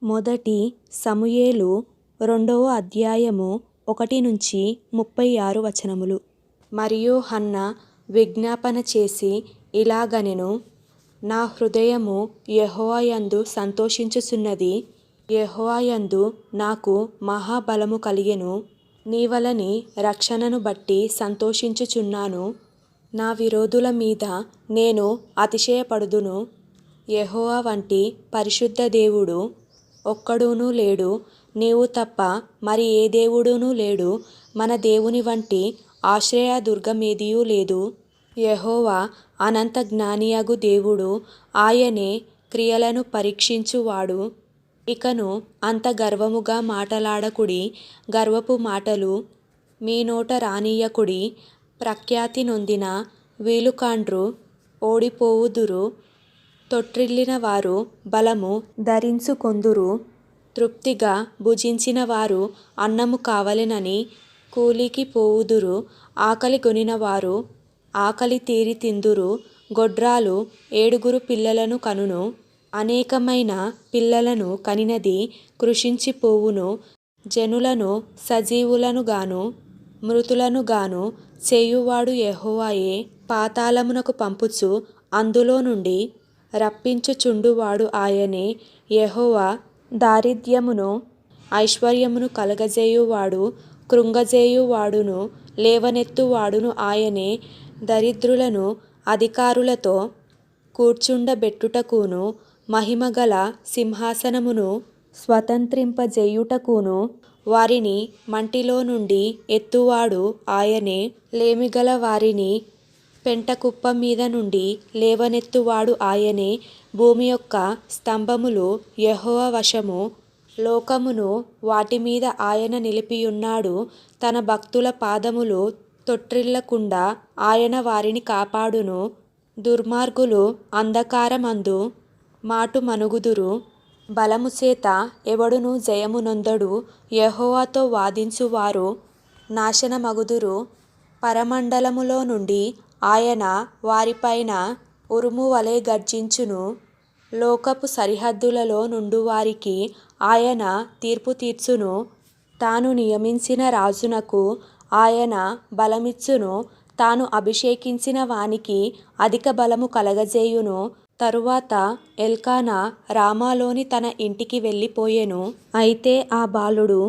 మొదటి సమూయేలు 2వ అధ్యాయము 1-36 వచనములు. మరియు హన్న విజ్ఞాపన చేసి ఇలాగనెను, నా హృదయము యెహోవా యందు సంతోషించుచున్నది, యెహోవా యందు నాకు మహాబలము కలిగెను. నీ వలని రక్షణను బట్టి సంతోషించుచున్నాను. నా విరోధుల మీద నేను అతిశయపడుదును. యెహోవా వంటి పరిశుద్ధ దేవుడు ఒక్కడునూ లేడు, నీవు తప్ప మరి ఏ దేవుడునూ లేడు. మన దేవుని వంటి ఆశ్రయదుర్గమేదియూ లేదు. యెహోవా అనంత జ్ఞానియగు దేవుడు, ఆయనే క్రియలను పరీక్షించువాడు. ఇకను అంత గర్వముగా మాటలాడకుడి, గర్వపు మాటలు మీ నోట రానియ్యకుడి. ప్రఖ్యాతి నొందిన విలుకాండ్రు ఓడిపోవుదురు. తొట్రిల్లిన వారు బలము ధరించుకొందురు. తృప్తిగా భుజించిన వారు అన్నము కావలెనని కూలికి పోవుదురు. ఆకలి గొనినవారు ఆకలి తీరి తిందురు. గొడ్రాలు 7 పిల్లలను కనును, అనేకమైన పిల్లలను కనినది కృశించిపోవును. జనులను సజీవులనుగాను మృతులనుగాను చేయువాడు యెహోవాయే. పాతాళమునకు పంపుచు అందులో నుండి రప్పించుచుండువాడు ఆయనే. యెహోవా దారిద్ర్యమును ఐశ్వర్యమును కలగజేయువాడు, కృంగజేయువాడును లేవనెత్తువాడును ఆయనే. దరిద్రులను అధికారులతో కూర్చుండబెట్టుటకును, మహిమగల సింహాసనమును స్వతంత్రింపజేయుటకును వారిని మంటిలో నుండి ఎత్తువాడు ఆయనే. లేమిగల వారిని పెంటకుప్ప మీద నుండి లేవనెత్తువాడు ఆయనే. భూమి యొక్క స్తంభములు యెహోవా వశము, లోకమును వాటి మీద ఆయన నిలిపియున్నాడు. తన భక్తుల పాదములు తొట్రిల్లకుండా ఆయన వారిని కాపాడును. దుర్మార్గులు అంధకారమందు మాటుమణుగుదురు, బలము చేత ఎవడునూ జయము నొందడు. యెహోవాతో వాదించువారు నాశనమగుదురు. పరమండలములో నుండి ఆయన వారిపైన ఉరుమువలె గర్జించును. లోకపు సరిహద్దులలో నుండువారికి ఆయన తీర్పు తీర్చును. తాను నియమించిన రాజునకు ఆయన బలమిచ్చును. తాను అభిషేకించిన వానికి అధిక బలము కలగజేయును. తరువాత ఎల్కానా రామాలోని తన ఇంటికి వెళ్ళిపోయెను. అయితే ఆ బాలుడు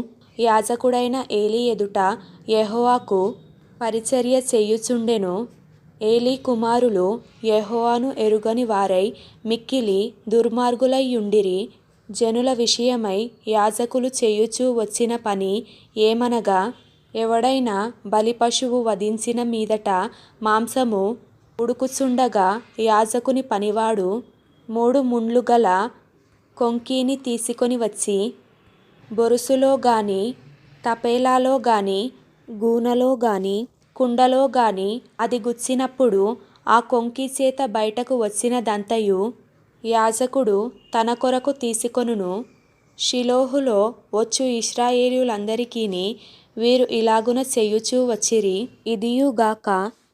యాజకుడైన ఏలీ ఎదుట యెహోవాకు పరిచర్య చేయుచుండెను. ఏలీ కుమారులు యెహోవాను ఎరుగని వారై మిక్కిలి దుర్మార్గులైయుండిరి. జనుల విషయమై యాజకులు చేయుచూ వచ్చిన పని ఏమనగా, ఎవడైనా బలిపశువు వధించిన మీదట మాంసము ఉడుకుచుండగా యాజకుని పనివాడు 3 ముండ్లు గల కొంకిని తీసుకొని వచ్చి, బొరుసులో గాని తపేలాలో గాని గూనలో గాని కుండలో గాని అది గుచ్చినప్పుడు ఆ కొంకి చేత బయటకు వచ్చినదంతయు యాజకుడు తన కొరకు తీసుకొనును. షిలోహులో వచ్చు ఇశ్రాయేలీయులందరికిని వీరు ఇలాగున చేయుచూ వచ్చిరి. ఇదియుగాక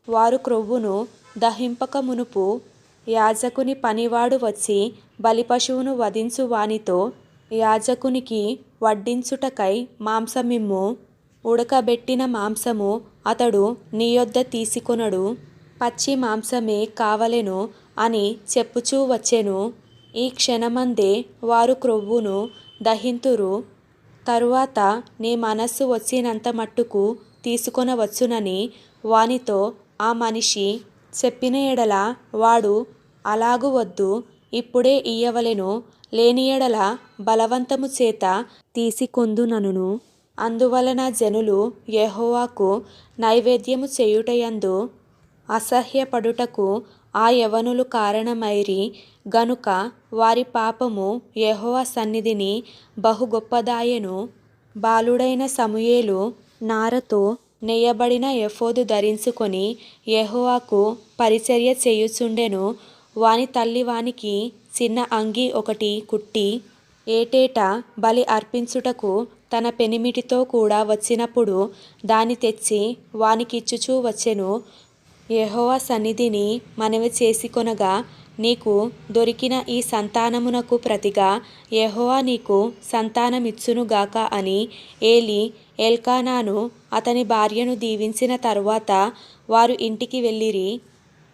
వారు క్రొవ్వును దహింపక మునుపు యాజకుని పనివాడు వచ్చి బలిపశువును వధించు వానితో, యాజకునికి వడ్డించుటకై మాంసమిమ్ము, ఉడకబెట్టిన మాంసము అతడు నీ యొద్ద తీసుకొనడు, పచ్చి మాంసమే కావలెను అని చెప్పుచూ వచ్చెను. ఈ క్షణమందే వారు క్రొవ్వును దహింతురు. తరువాత నీ మనస్సు వచ్చినంత మట్టుకు తీసుకొనవచ్చునని వానితో ఆ మనిషి చెప్పిన ఎడల వాడు, అలాగు వద్దు, ఇప్పుడే ఇయ్యవలెను, లేని ఎడల బలవంతము చేత తీసికొందుననును. అందువలన జనులు యెహోవాకు నైవేద్యము చేయుటయందు అసహ్యపడుటకు ఆ యవనులు కారణమైరి గనుక వారి పాపము యెహోవా సన్నిధిని బహు గొప్పదాయెను. బాలుడైన సమూయేలు నారతో నేయబడిన ఎఫోదు ధరించుకొని యెహోవాకు పరిచర్య చేయుచుండెను. వాని తల్లి వానికి చిన్న అంగీ ఒకటి కుట్టి, ఏటేటా బలి అర్పించుటకు తన పెనిమిటితో కూడా వచ్చినప్పుడు దాని తెచ్చి వానికిచ్చుచూ వచ్చెను. యెహోవా సన్నిధిని మనవి చేసికొనగా నీకు దొరికిన ఈ సంతానమునకు ప్రతిగా యెహోవా నీకు సంతానమిచ్చునుగాక అని ఏలీ ఎల్కానాను అతని భార్యను దీవించిన తరువాత వారు ఇంటికి వెళ్ళిరి.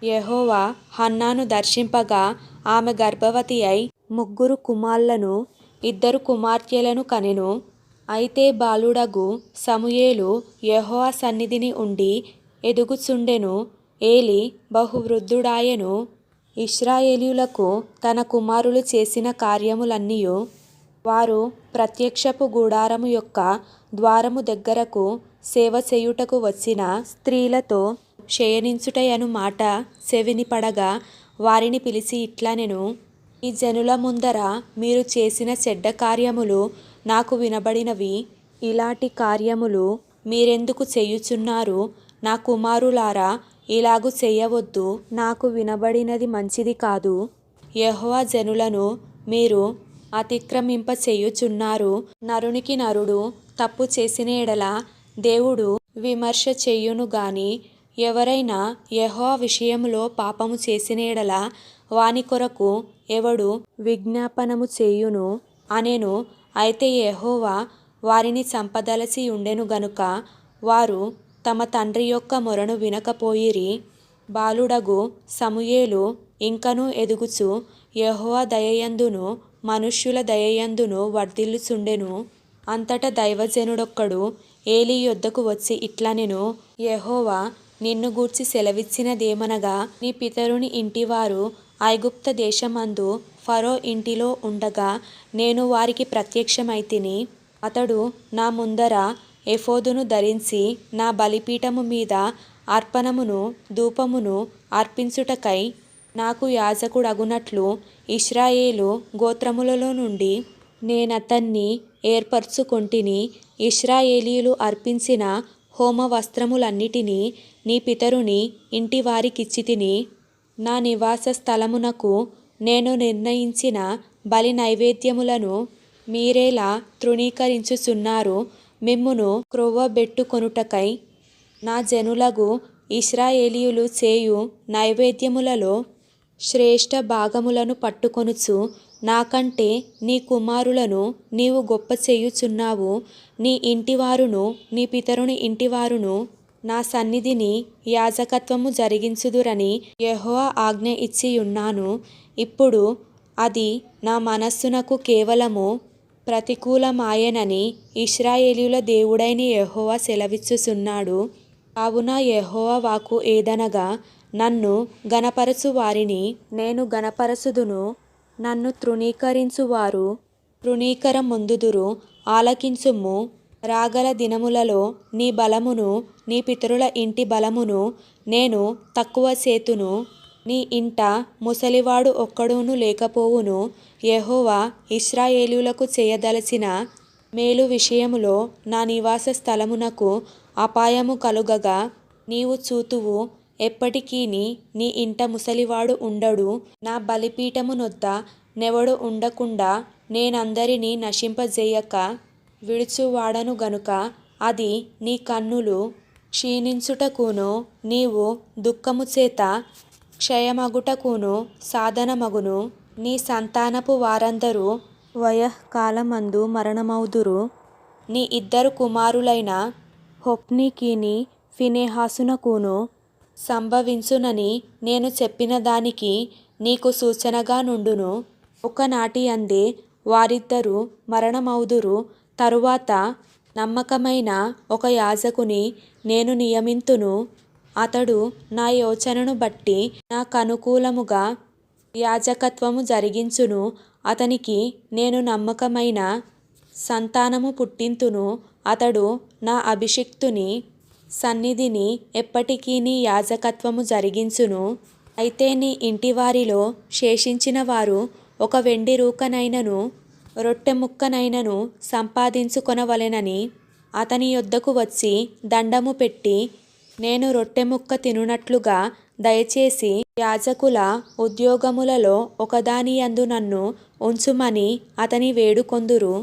యెహోవా హన్నాను దర్శింపగా ఆమె గర్భవతి అయి 3 కుమారులను 2 కుమార్తెలను కనెను. అయితే బాలుడగు సమూయేలు యెహోవా సన్నిధిని ఉండి ఎదుగుచుండెను. ఏలీ బహువృద్ధుడాయెను. ఇశ్రాయేలీయులకు తన కుమారులు చేసిన కార్యములన్నీయు వారు ప్రత్యక్షపు గుడారము యొక్క ద్వారము దగ్గరకు సేవ చేయుటకు వచ్చిన స్త్రీలతో శయనించుటయను మాట చెవిని పడగా వారిని పిలిచి ఇట్లనెను, ఈ జనుల ముందర మీరు చేసిన చెడ్డ కార్యములు నాకు వినబడినవి. ఇలాంటి కార్యములు మీరెందుకు చేయుచున్నారు? నా కుమారులారా, ఇలాగు చేయవద్దు. నాకు వినబడినది మంచిది కాదు. యెహోవా జనులను మీరు అతిక్రమింప చేయుచున్నారు. నరునికి నరుడు తప్పు చేసిన ఎడల దేవుడు విమర్శ చేయును గాని, ఎవరైనా యెహోవా విషయములో పాపము చేసిన ఎడల వాని కొరకు ఎవడు విజ్ఞాపనము చేయును అనెను. అయితే యెహోవా వారిని చంపదలచి ఉండెను గనుక వారు తమ తండ్రి యొక్క మొరను వినకపోయిరి. బాలుడగు సమూయేలు ఇంకనూ ఎదుగుచు యెహోవా దయయందును మనుష్యుల దయయందును వర్ధిల్లుచుండెను. అంతటా దైవజనుడొక్కడు ఏలీ యొద్దకు వచ్చి ఇట్లనెను, యెహోవా నిన్ను గూర్చి సెలవిచ్చినదేమనగా, నీ పితరుని ఇంటివారు ఐగుప్త దేశమందు ఫరో ఇంటిలో ఉండగా నేను వారికి ప్రత్యక్షమైతిని. అతడు నా ముందర ఎఫోదును ధరించి నా బలిపీఠము మీద అర్పణమును ధూపమును అర్పించుటకై నాకు యాజకుడగునట్లు ఇశ్రాయేలు గోత్రములలో నుండి నేనతన్ని ఏర్పరచుకొంటిని. ఇశ్రాయేలీయులు అర్పించిన హోమ వస్త్రములన్నిటినీ నీ పితరుని ఇంటివారికిచ్చితిని. నా నివాస స్థలమునకు నేను నిర్ణయించిన బలి నైవేద్యములను మీరేలా తృణీకరించుచున్నారు? మిమ్మును క్రొవ్వబెట్టుకొనుటకై నా జనులగు ఇశ్రాయేలీయులు చేయు నైవేద్యములలో శ్రేష్ఠ భాగములను పట్టుకొనుచు నాకంటే నీ కుమారులను నీవు గొప్ప చేయుచున్నావు. నీ ఇంటివారును నీ పితరుని ఇంటివారును నా సన్నిధిని యాజకత్వము జరిగించుదురని యెహోవా ఆజ్ఞ ఇచ్చియున్నాను. ఇప్పుడు అది నా మనస్సునకు కేవలము ప్రతికూలమాయెనని ఇశ్రాయేలీయుల దేవుడైన యెహోవా సెలవిచ్చుచున్నాడు. కావున యెహోవా వాక్కు ఏదనగా, నన్ను గణపరచు వారిని నేను గణపరచుదును, నన్ను తృణీకరించువారు తృణీకరమొందుదురు. ఆలకించుము. రాగల దినములలో నీ బలమును నీ పితరుల ఇంటి బలమును నేను తక్కువ చేతును. నీ ఇంట ముసలివాడు ఒక్కడునూ లేకపోవును. యెహోవా ఇశ్రాయేలీయులకు చేయదలచిన మేలు విషయములో నా నివాస స్థలమునకు అపాయము కలుగగా నీవు చూతువు. ఎప్పటికీని నీ ఇంట ముసలివాడు ఉండడు. నా బలిపీఠము నొద్ద నెవడు ఉండకుండా నేనందరినీ నశింపజేయక విడుచువాడను గనుక అది నీ కన్నులు క్షీణించుటకును నీవు దుఃఖము చేత క్షయమగుటకును సాధనమగును. నీ సంతానపు వారందరూ వయఃకాలమందు మరణమౌదురు. నీ 2 కుమారులైన హొఫ్నీకిని ఫీనెహాసునకును సంభవించునని నేను చెప్పిన దానికి నీకు సూచనగా నుండును. ఒకనాటి అందే వారిద్దరూ మరణమౌదురు. తరువాత నమ్మకమైన ఒక యాజకుని నేను నియమింతును. అతడు నా యోచనను బట్టి నాకనుకూలముగా యాజకత్వము జరిగించును. అతనికి నేను నమ్మకమైన సంతానము పుట్టింతును. అతడు నా అభిషిక్తుని సన్నిధిని ఎప్పటికీని యాజకత్వము జరిగించును. అయితే నీ ఇంటివారిలో శేషించిన వారు ఒక వెండి రూకనైనను రొట్టె ముక్కనైనను సంపాదించుకొనవలెనని అతని యొద్దకు వచ్చి దండము పెట్టి, నేను రొట్టె ముక్క తినునట్లుగా దయచేసి యాజకుల ఉద్యోగములలో ఒకదానియందు నన్ను ఉంచుమని అతని వేడుకొందురు.